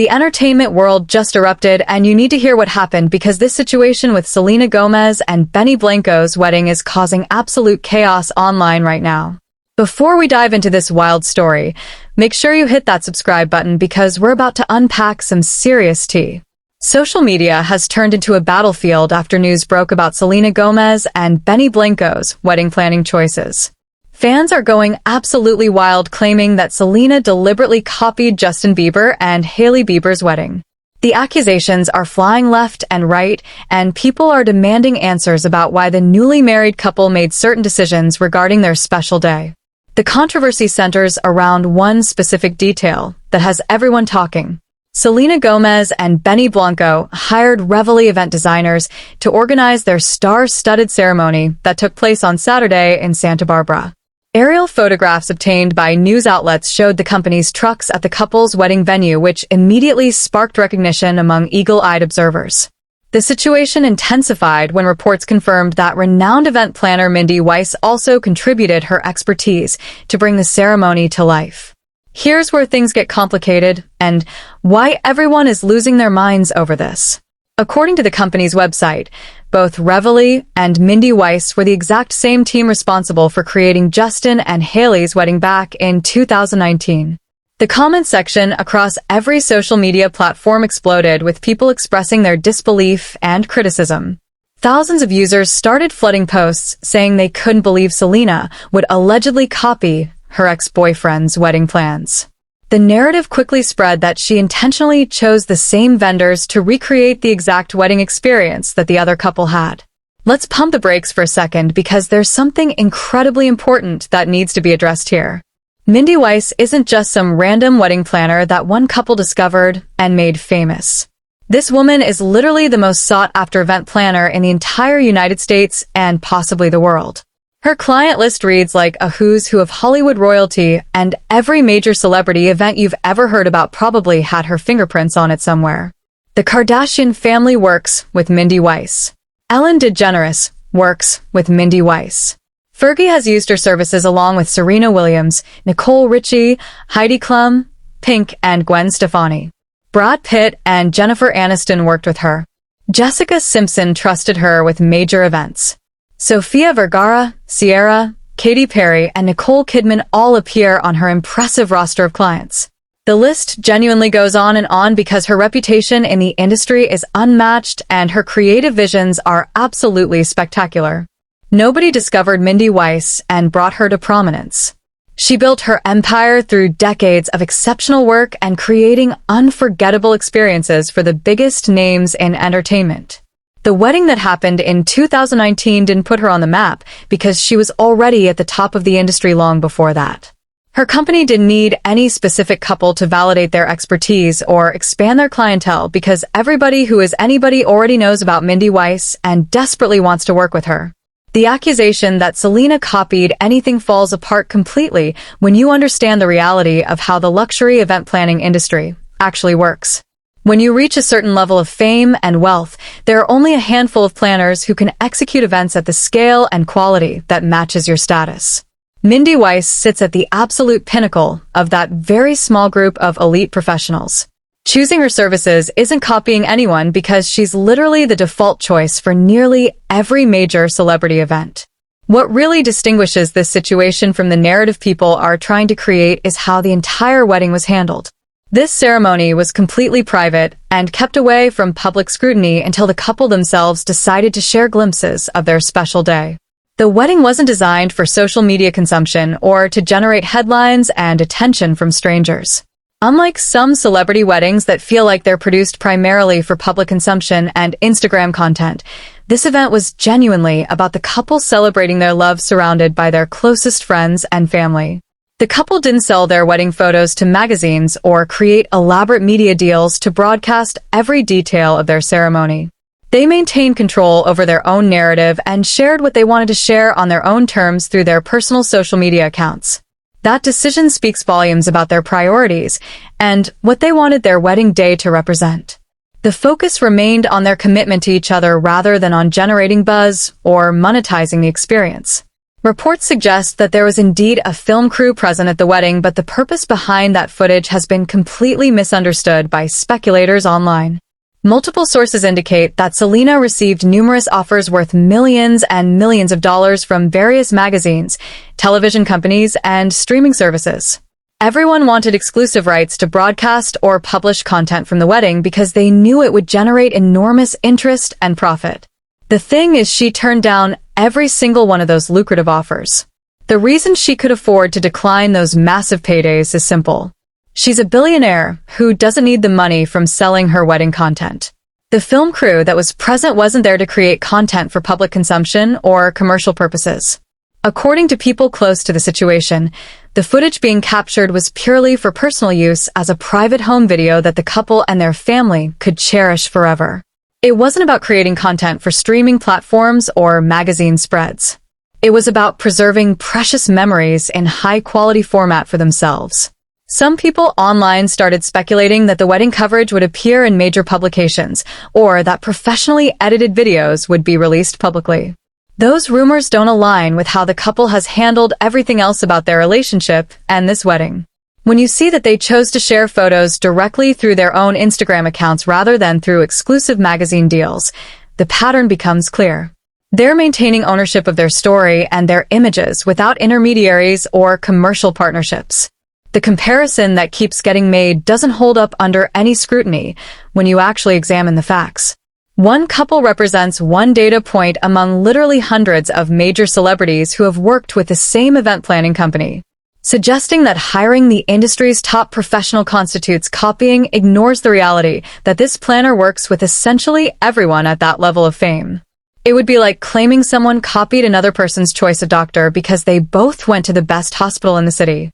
The entertainment world just erupted, and you need to hear what happened because this situation with Selena Gomez and Benny Blanco's wedding is causing absolute chaos online right now. Before we dive into this wild story, make sure you hit that subscribe button because we're about to unpack some serious tea. Social media has turned into a battlefield after news broke about Selena Gomez and Benny Blanco's wedding planning choices. Fans are going absolutely wild, claiming that Selena deliberately copied Justin Bieber and Hailey Bieber's wedding. The accusations are flying left and right, and people are demanding answers about why the newly married couple made certain decisions regarding their special day. The controversy centers around one specific detail that has everyone talking. Selena Gomez and Benny Blanco hired Reveille event designers to organize their star-studded ceremony that took place on Saturday in Santa Barbara. Aerial photographs obtained by news outlets showed the company's trucks at the couple's wedding venue, which immediately sparked recognition among eagle-eyed observers. The situation intensified when reports confirmed that renowned event planner Mindy Weiss also contributed her expertise to bring the ceremony to life. Here's where things get complicated and why everyone is losing their minds over this. According to the company's website, both Reveille and Mindy Weiss were the exact same team responsible for creating Justin and Hailey's wedding back in 2019. The comment section across every social media platform exploded, with people expressing their disbelief and criticism. Thousands of users started flooding posts saying they couldn't believe Selena would allegedly copy her ex-boyfriend's wedding plans. The narrative quickly spread that she intentionally chose the same vendors to recreate the exact wedding experience that the other couple had. Let's pump the brakes for a second because there's something incredibly important that needs to be addressed here. Mindy Weiss isn't just some random wedding planner that one couple discovered and made famous. This woman is literally the most sought-after event planner in the entire United States and possibly the world. Her client list reads like a who's who of Hollywood royalty, and every major celebrity event you've ever heard about probably had her fingerprints on it somewhere. The Kardashian family works with Mindy Weiss. Ellen DeGeneres works with Mindy Weiss. Fergie has used her services along with Serena Williams, Nicole Richie, Heidi Klum, Pink, and Gwen Stefani. Brad Pitt and Jennifer Aniston worked with her. Jessica Simpson trusted her with major events. Sofia Vergara, Ciara, Katy Perry, and Nicole Kidman all appear on her impressive roster of clients. The list genuinely goes on and on because her reputation in the industry is unmatched and her creative visions are absolutely spectacular. Nobody discovered Mindy Weiss and brought her to prominence. She built her empire through decades of exceptional work and creating unforgettable experiences for the biggest names in entertainment. The wedding that happened in 2019 didn't put her on the map because she was already at the top of the industry long before that. Her company didn't need any specific couple to validate their expertise or expand their clientele because everybody who is anybody already knows about Mindy Weiss and desperately wants to work with her. The accusation that Selena copied anything falls apart completely when you understand the reality of how the luxury event planning industry actually works. When you reach a certain level of fame and wealth, there are only a handful of planners who can execute events at the scale and quality that matches your status. Mindy Weiss sits at the absolute pinnacle of that very small group of elite professionals. Choosing her services isn't copying anyone because she's literally the default choice for nearly every major celebrity event. What really distinguishes this situation from the narrative people are trying to create is how the entire wedding was handled. This ceremony was completely private and kept away from public scrutiny until the couple themselves decided to share glimpses of their special day. The wedding wasn't designed for social media consumption or to generate headlines and attention from strangers. Unlike some celebrity weddings that feel like they're produced primarily for public consumption and Instagram content, this event was genuinely about the couple celebrating their love surrounded by their closest friends and family. The couple didn't sell their wedding photos to magazines or create elaborate media deals to broadcast every detail of their ceremony. They maintained control over their own narrative and shared what they wanted to share on their own terms through their personal social media accounts. That decision speaks volumes about their priorities and what they wanted their wedding day to represent. The focus remained on their commitment to each other rather than on generating buzz or monetizing the experience. Reports suggest that there was indeed a film crew present at the wedding, but the purpose behind that footage has been completely misunderstood by speculators online. Multiple sources indicate that Selena received numerous offers worth millions and millions of dollars from various magazines, television companies, and streaming services. Everyone wanted exclusive rights to broadcast or publish content from the wedding because they knew it would generate enormous interest and profit. The thing is, she turned down every single one of those lucrative offers. The reason she could afford to decline those massive paydays is simple. She's a billionaire who doesn't need the money from selling her wedding content. The film crew that was present wasn't there to create content for public consumption or commercial purposes. According to people close to the situation, the footage being captured was purely for personal use as a private home video that the couple and their family could cherish forever. It wasn't about creating content for streaming platforms or magazine spreads. It was about preserving precious memories in high-quality format for themselves. Some people online started speculating that the wedding coverage would appear in major publications, or that professionally edited videos would be released publicly. Those rumors don't align with how the couple has handled everything else about their relationship and this wedding. When you see that they chose to share photos directly through their own Instagram accounts rather than through exclusive magazine deals, the pattern becomes clear. They're maintaining ownership of their story and their images without intermediaries or commercial partnerships. The comparison that keeps getting made doesn't hold up under any scrutiny when you actually examine the facts. One couple represents one data point among literally hundreds of major celebrities who have worked with the same event planning company. Suggesting that hiring the industry's top professional constitutes copying ignores the reality that this planner works with essentially everyone at that level of fame. It would be like claiming someone copied another person's choice of doctor because they both went to the best hospital in the city.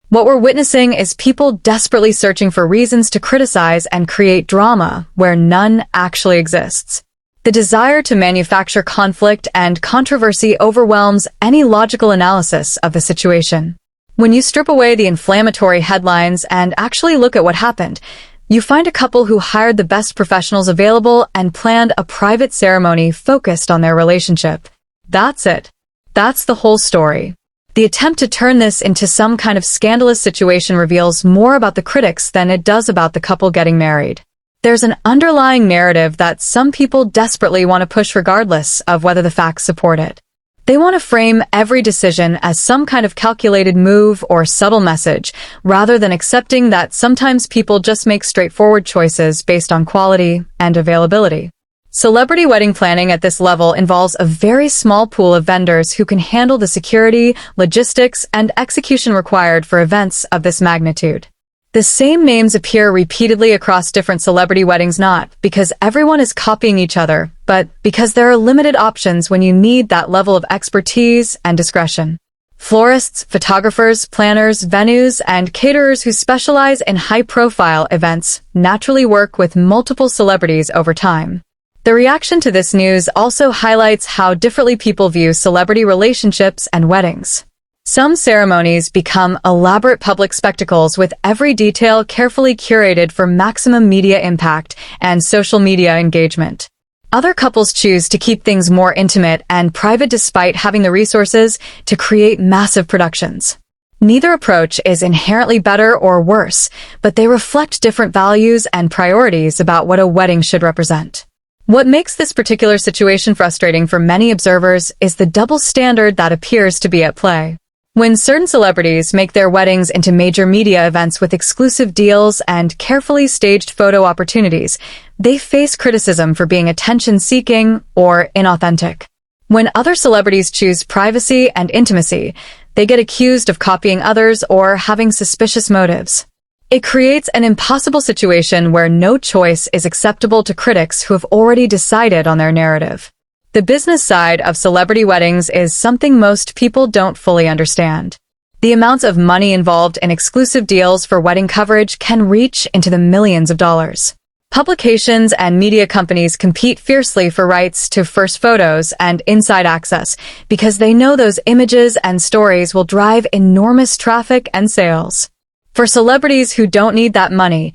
What we're witnessing is people desperately searching for reasons to criticize and create drama where none actually exists. The desire to manufacture conflict and controversy overwhelms any logical analysis of the situation. When you strip away the inflammatory headlines and actually look at what happened, you find a couple who hired the best professionals available and planned a private ceremony focused on their relationship. That's it. That's the whole story. The attempt to turn this into some kind of scandalous situation reveals more about the critics than it does about the couple getting married. There's an underlying narrative that some people desperately want to push regardless of whether the facts support it. They want to frame every decision as some kind of calculated move or subtle message, rather than accepting that sometimes people just make straightforward choices based on quality and availability. Celebrity wedding planning at this level involves a very small pool of vendors who can handle the security, logistics, and execution required for events of this magnitude. The same names appear repeatedly across different celebrity weddings, not because everyone is copying each other, but because there are limited options when you need that level of expertise and discretion. Florists, photographers, planners, venues, and caterers who specialize in high-profile events naturally work with multiple celebrities over time. The reaction to this news also highlights how differently people view celebrity relationships and weddings. Some ceremonies become elaborate public spectacles with every detail carefully curated for maximum media impact and social media engagement. Other couples choose to keep things more intimate and private despite having the resources to create massive productions. Neither approach is inherently better or worse, but they reflect different values and priorities about what a wedding should represent. What makes this particular situation frustrating for many observers is the double standard that appears to be at play. When certain celebrities make their weddings into major media events with exclusive deals and carefully staged photo opportunities, they face criticism for being attention-seeking or inauthentic. When other celebrities choose privacy and intimacy, they get accused of copying others or having suspicious motives. It creates an impossible situation where no choice is acceptable to critics who have already decided on their narrative. The business side of celebrity weddings is something most people don't fully understand. The amounts of money involved in exclusive deals for wedding coverage can reach into the millions of dollars. Publications and media companies compete fiercely for rights to first photos and inside access because they know those images and stories will drive enormous traffic and sales. For celebrities who don't need that money,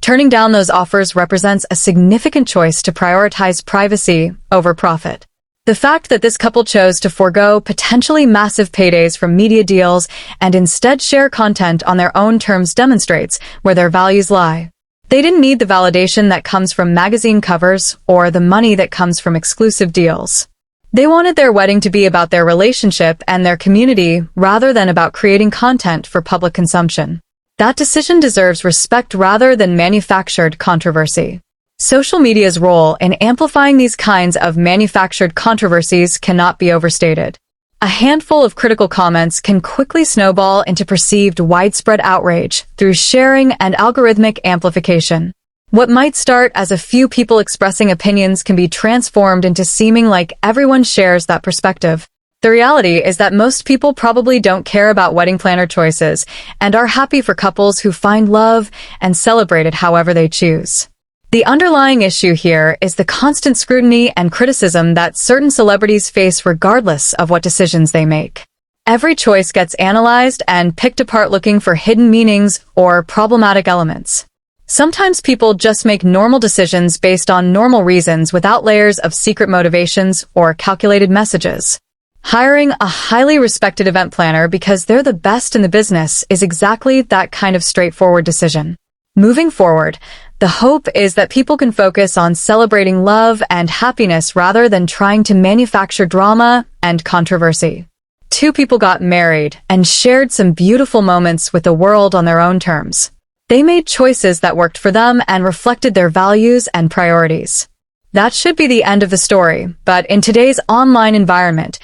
turning down those offers represents a significant choice to prioritize privacy over profit. The fact that this couple chose to forego potentially massive paydays from media deals and instead share content on their own terms demonstrates where their values lie. They didn't need the validation that comes from magazine covers or the money that comes from exclusive deals. They wanted their wedding to be about their relationship and their community rather than about creating content for public consumption. That decision deserves respect rather than manufactured controversy. Social media's role in amplifying these kinds of manufactured controversies cannot be overstated. A handful of critical comments can quickly snowball into perceived widespread outrage through sharing and algorithmic amplification. What might start as a few people expressing opinions can be transformed into seeming like everyone shares that perspective. The reality is that most people probably don't care about wedding planner choices and are happy for couples who find love and celebrate it however they choose. The underlying issue here is the constant scrutiny and criticism that certain celebrities face regardless of what decisions they make. Every choice gets analyzed and picked apart looking for hidden meanings or problematic elements. Sometimes people just make normal decisions based on normal reasons without layers of secret motivations or calculated messages. Hiring a highly respected event planner because they're the best in the business is exactly that kind of straightforward decision. Moving forward, the hope is that people can focus on celebrating love and happiness rather than trying to manufacture drama and controversy. Two people got married and shared some beautiful moments with the world on their own terms. They made choices that worked for them and reflected their values and priorities. That should be the end of the story, but in today's online environment,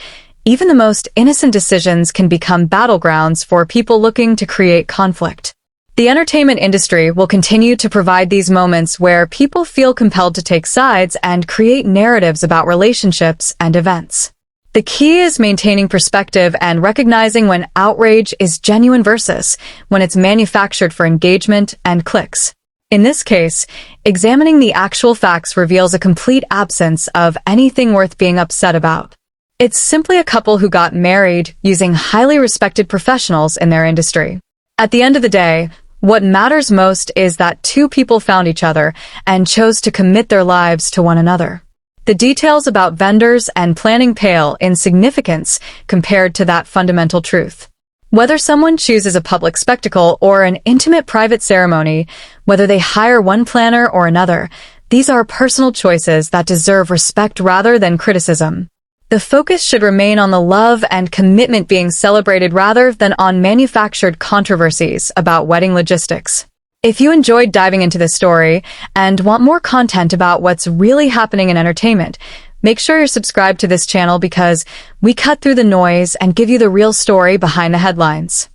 even the most innocent decisions can become battlegrounds for people looking to create conflict. The entertainment industry will continue to provide these moments where people feel compelled to take sides and create narratives about relationships and events. The key is maintaining perspective and recognizing when outrage is genuine versus when it's manufactured for engagement and clicks. In this case, examining the actual facts reveals a complete absence of anything worth being upset about. It's simply a couple who got married using highly respected professionals in their industry. At the end of the day, what matters most is that two people found each other and chose to commit their lives to one another. The details about vendors and planning pale in significance compared to that fundamental truth. Whether someone chooses a public spectacle or an intimate private ceremony, whether they hire one planner or another, these are personal choices that deserve respect rather than criticism. The focus should remain on the love and commitment being celebrated rather than on manufactured controversies about wedding logistics. If you enjoyed diving into this story and want more content about what's really happening in entertainment, make sure you're subscribed to this channel because we cut through the noise and give you the real story behind the headlines.